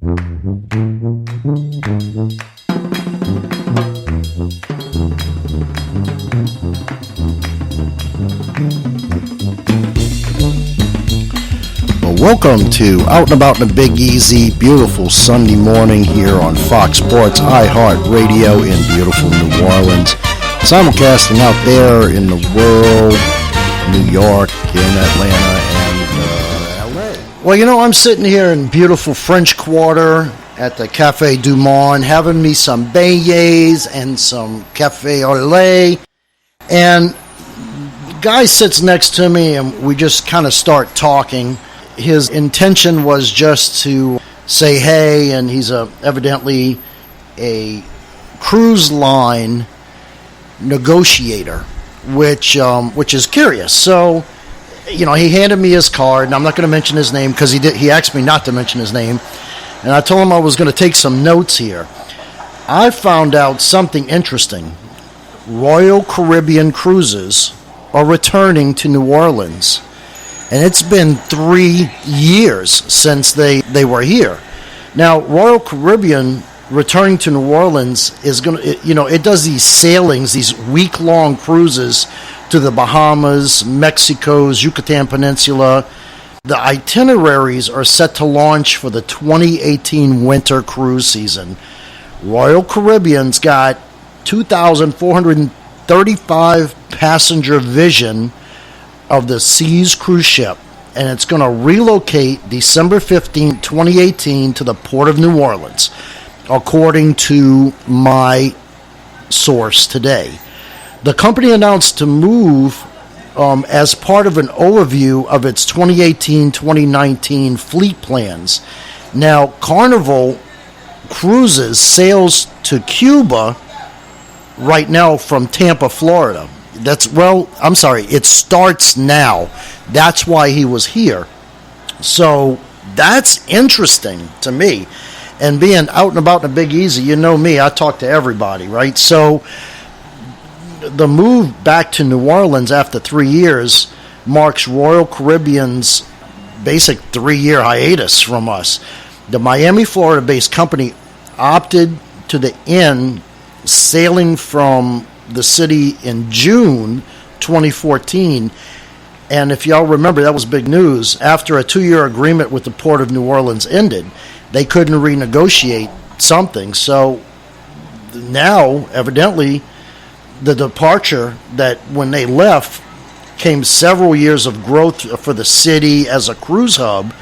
Welcome to Out and About in the Big Easy, beautiful Sunday morning here on Fox Sports iHeart Radio in beautiful New Orleans. Simulcasting out there in the world, New York, in Atlanta, and LA. Well, you know, I'm sitting here in beautiful French Quarter at the Café du Monde, having me some beignets and some café au lait. And the guy sits next to me, and we just kind of start talking. His intention was just to say hey, and he's evidently a cruise line negotiator, which is curious. So, you know, he handed me his card, and I'm not going to mention his name because he asked me not to mention his name, and I told him I was going to take some notes here. I found out something interesting. Royal Caribbean Cruises are returning to New Orleans. And it's been 3 years since they were here. Now, Royal Caribbean returning to New Orleans is going to, you know, it does these sailings, these week-long cruises to the Bahamas, Mexico's Yucatan Peninsula. The itineraries are set to launch for the 2018 winter cruise season. Royal Caribbean's got 2,435 passenger Vision of the Seas cruise ship, and it's going to relocate December 15, 2018 to the Port of New Orleans, according to my source today. The company announced to move as part of an overview of its 2018-2019 fleet plans. Now, Carnival Cruises sails to Cuba right now from Tampa, Florida. It starts now. That's why he was here. So that's interesting to me. And being out and about in the Big Easy, you know me, I talk to everybody, right? So the move back to New Orleans after 3 years marks Royal Caribbean's basic 3-year hiatus from us. The Miami, Florida-based company opted to the end, sailing from the city in June 2014, and if y'all remember, that was big news. After a 2-year agreement with the Port of New Orleans ended, they couldn't renegotiate something. So now, evidently, the departure that when they left came several years of growth for the city as a cruise hub,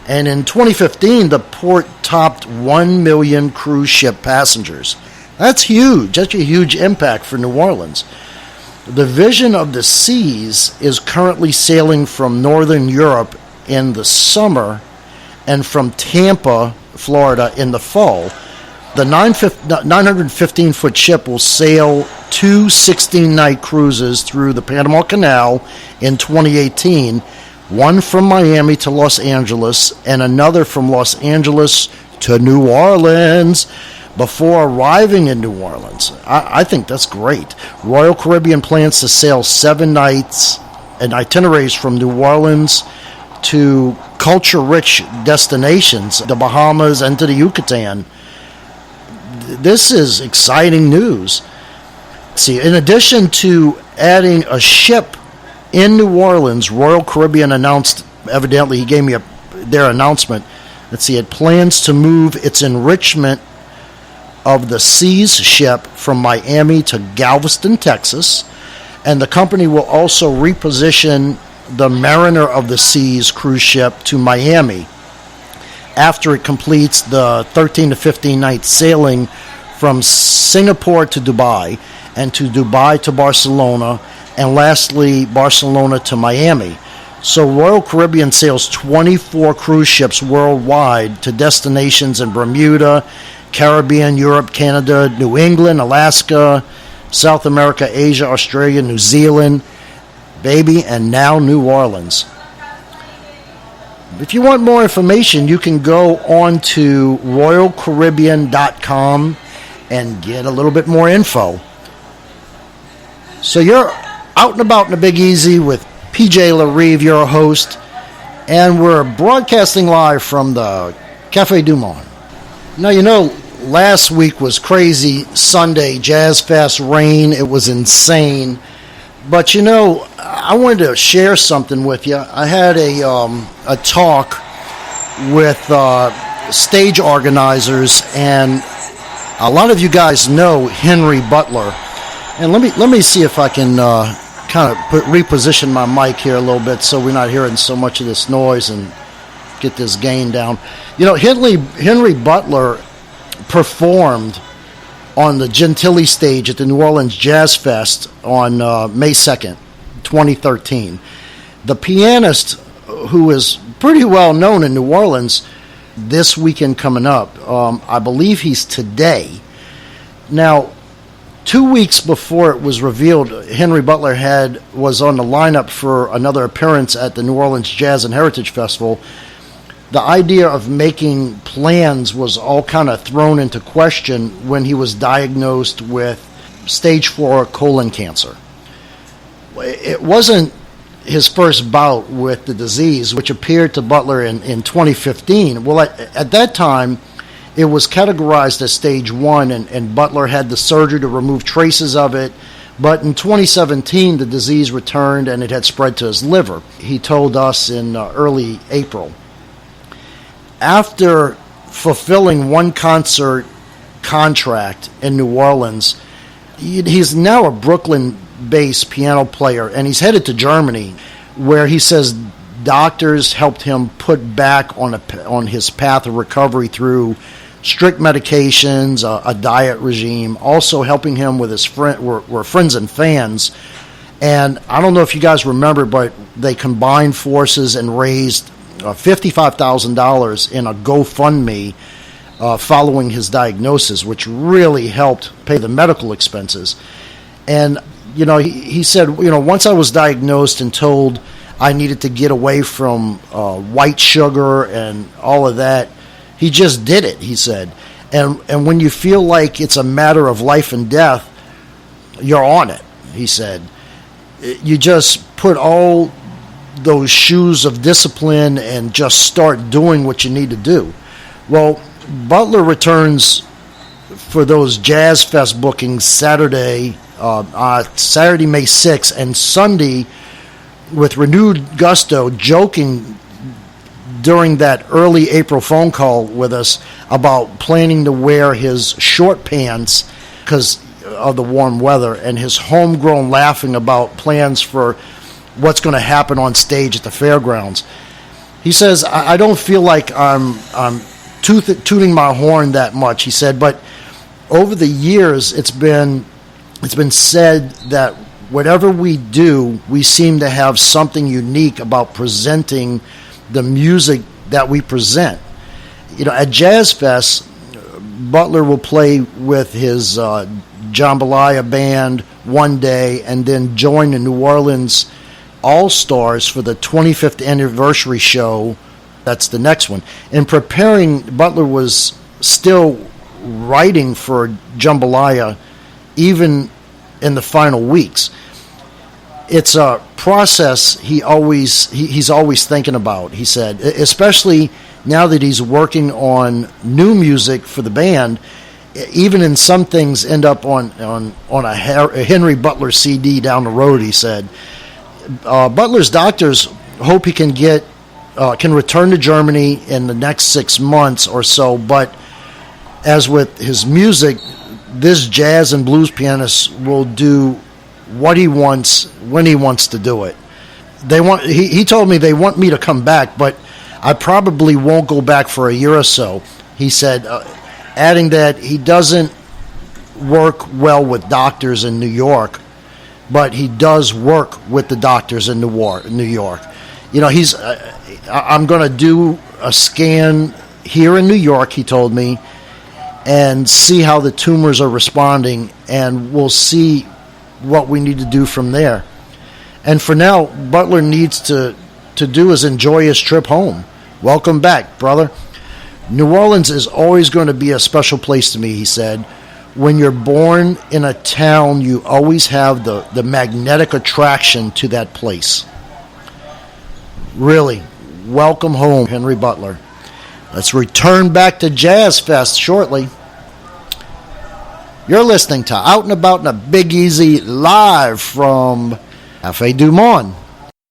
and in 2015, the port topped 1 million cruise ship passengers. That's huge. That's a huge impact for New Orleans. The Vision of the Seas is currently sailing from Northern Europe in the summer and from Tampa, Florida in the fall. The 915-foot ship will sail 2 16-night cruises through the Panama Canal in 2018, one from Miami to Los Angeles and another from Los Angeles to New Orleans, before arriving in New Orleans. I think that's great. Royal Caribbean plans to sail 7 nights and itineraries from New Orleans to culture-rich destinations, the Bahamas and to the Yucatan. This is exciting news. See, in addition to adding a ship in New Orleans, Royal Caribbean announced, evidently he gave me their announcement, it plans to move its enrichment of the Seas ship from Miami to Galveston, Texas, and the company will also reposition the Mariner of the Seas cruise ship to Miami after it completes the 13 to 15 night sailing from Singapore to Dubai, and to Dubai to Barcelona, and lastly Barcelona to Miami. So Royal Caribbean sails 24 cruise ships worldwide to destinations in Bermuda, Caribbean, Europe, Canada, New England, Alaska, South America, Asia, Australia, New Zealand, and now New Orleans. If you want more information, you can go on to royalcaribbean.com and get a little bit more info. So you're out and about in the Big Easy with PJ LaRive, your host, and we're broadcasting live from the Café du Monde. Now, last week was crazy. Sunday, Jazz Fest, rain. It was insane. But, I wanted to share something with you. I had a talk with stage organizers, and a lot of you guys know Henry Butler. And let me see if I can kind of reposition my mic here a little bit so we're not hearing so much of this noise and get this gain down. Henry Butler performed on the Gentilly stage at the New Orleans Jazz Fest on May 2nd, 2013. The pianist, who is pretty well known in New Orleans, this weekend coming up, I believe he's today. Now, 2 weeks before it was revealed, Henry Butler was on the lineup for another appearance at the New Orleans Jazz and Heritage Festival. The idea of making plans was all kind of thrown into question when he was diagnosed with stage 4 colon cancer. It wasn't his first bout with the disease, which appeared to Butler in 2015. Well, at that time, it was categorized as stage 1, and Butler had the surgery to remove traces of it. But in 2017, the disease returned, and it had spread to his liver. He told us in early April. After fulfilling one concert contract in New Orleans, he's now a Brooklyn-based piano player, and he's headed to Germany, where he says doctors helped him put back on his path of recovery through strict medications, a diet regime, also helping him with his friends and fans. And I don't know if you guys remember, but they combined forces and raised $55,000 in a GoFundMe following his diagnosis, which really helped pay the medical expenses. And, he said, once I was diagnosed and told I needed to get away from white sugar and all of that, he just did it, he said. And when you feel like it's a matter of life and death, you're on it, he said. You just put all those shoes of discipline and just start doing what you need to do. Well, Butler returns for those Jazz Fest bookings Saturday, May 6th, and Sunday with renewed gusto, joking during that early April phone call with us about planning to wear his short pants because of the warm weather, and his homegrown laughing about plans for what's going to happen on stage at the fairgrounds. He says, I don't feel like I'm tooting my horn that much, he said, but over the years it's been said that whatever we do, we seem to have something unique about presenting the music that we present. At Jazz Fest, Butler will play with his jambalaya band one day and then join the New Orleans All-Stars for the 25th anniversary show. That's the next one. In preparing, Butler was still writing for Jambalaya even in the final weeks. It's a process he's always thinking about, he said, especially now that he's working on new music for the band. Even in some things end up on a Henry Butler CD down the road, he said. Butler's doctors hope he can return to Germany in the next 6 months or so, but as with his music, this jazz and blues pianist will do what he wants when he wants to do it. He told me they want me to come back, but I probably won't go back for a year or so, he said, adding that he doesn't work well with doctors in New York, but he does work with the doctors in New York. I'm going to do a scan here in New York, he told me, and see how the tumors are responding, and we'll see what we need to do from there. And for now, Butler needs to do is enjoy his trip home. Welcome back, brother. New Orleans is always going to be a special place to me, he said. When you're born in a town, you always have the magnetic attraction to that place. Really, welcome home, Henry Butler. Let's return back to Jazz Fest shortly. You're listening to Out and About in a Big Easy live from Cafe Du Monde.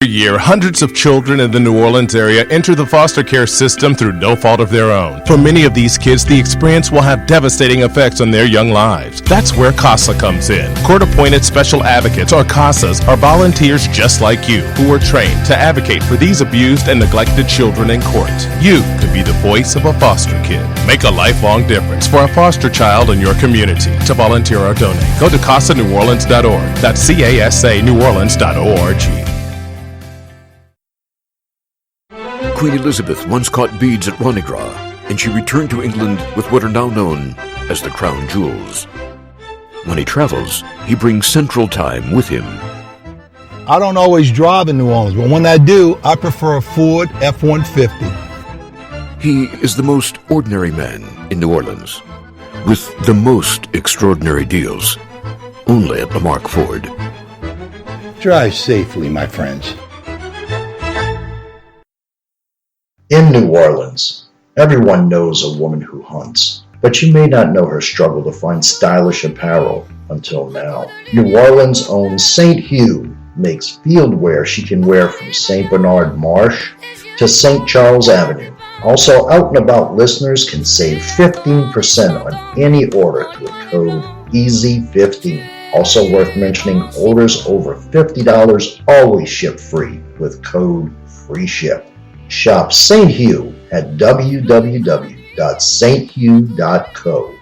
Every year, hundreds of children in the New Orleans area enter the foster care system through no fault of their own. For many of these kids, the experience will have devastating effects on their young lives. That's where CASA comes in. Court-appointed special advocates, or CASAs, are volunteers just like you who are trained to advocate for these abused and neglected children in court. You could be the voice of a foster kid. Make a lifelong difference for a foster child in your community. To volunteer or donate, go to CASANewOrleans.org. That's CASANewOrleans.org. Queen Elizabeth once caught beads at Mardi Gras, and she returned to England with what are now known as the crown jewels. When he travels, he brings Central Time with him. I don't always drive in New Orleans, but when I do, I prefer a Ford F-150. He is the most ordinary man in New Orleans, with the most extraordinary deals, only at Lamarque Ford. Drive safely, my friends. In New Orleans, everyone knows a woman who hunts, but you may not know her struggle to find stylish apparel until now. New Orleans' own St. Hugh makes field wear she can wear from St. Bernard Marsh to St. Charles Avenue. Also, Out and About listeners can save 15% on any order through the code EASY15. Also worth mentioning, orders over $50 always ship free with code FREESHIP. Shop St. Hugh at www.sthugh.co.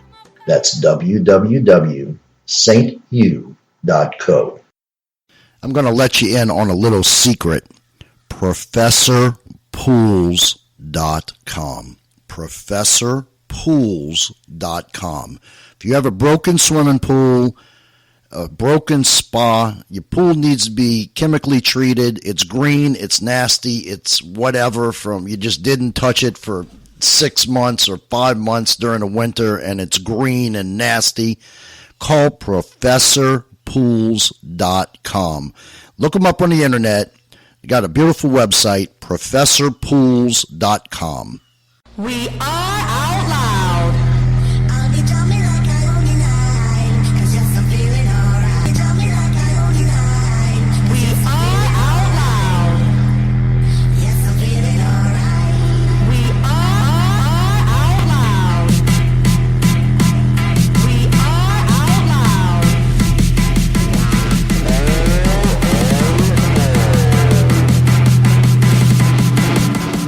That's www.sthugh.co. I'm going to let you in on a little secret. ProfessorPools.com. ProfessorPools.com. If you have a broken swimming pool, a broken spa, your pool needs to be chemically treated, it's green, it's nasty, it's whatever, from you just didn't touch it for 6 months or 5 months during the winter and it's green and nasty, call ProfessorPools.com. Look them up on the internet. They got a beautiful website, ProfessorPools.com. We are out loud.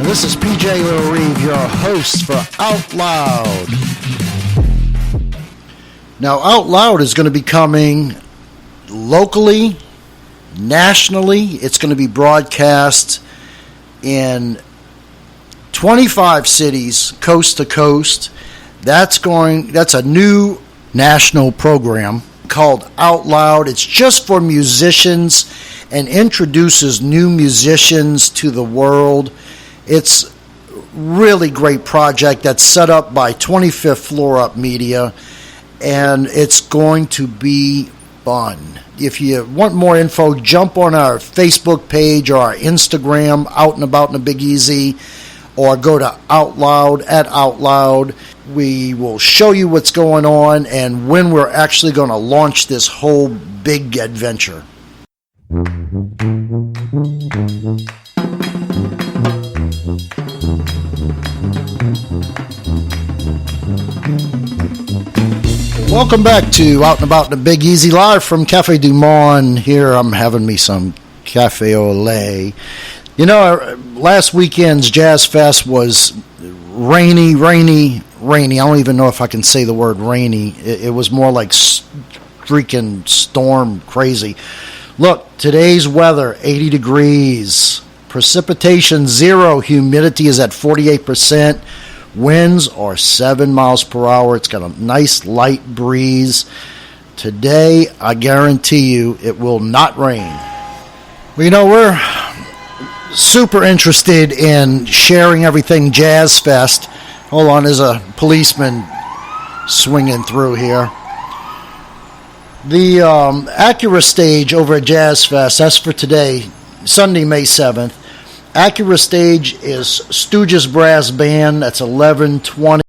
This is PJ Little Reeve, your host for Out Loud. Now, Out Loud is going to be coming locally, nationally. It's going to be broadcast in 25 cities, coast to coast. That's a new national program called Out Loud. It's just for musicians and introduces new musicians to the world. It's a really great project that's set up by 25th Floor Up Media, and it's going to be fun. If you want more info, jump on our Facebook page or our Instagram, Out and About in a Big Easy, or go to Out Loud at Out Loud. We will show you what's going on and when we're actually going to launch this whole big adventure. Welcome back to Out and About in the Big Easy, live from Cafe Du Monde. Here I'm having me some cafe au lait. You know, last weekend's Jazz Fest was rainy. I don't even know if I can say the word rainy. It was more like freaking storm crazy. Look, today's weather, 80 degrees. Precipitation 0. Humidity is at 48%. Winds are 7 miles per hour. It's got a nice light breeze. Today, I guarantee you, it will not rain. Well, you know, we're super interested in sharing everything Jazz Fest. Hold on, there's a policeman swinging through here. The Acura stage over at Jazz Fest, that's for today, Sunday, May 7th. Acura stage is Stooges Brass Band. That's 11:20.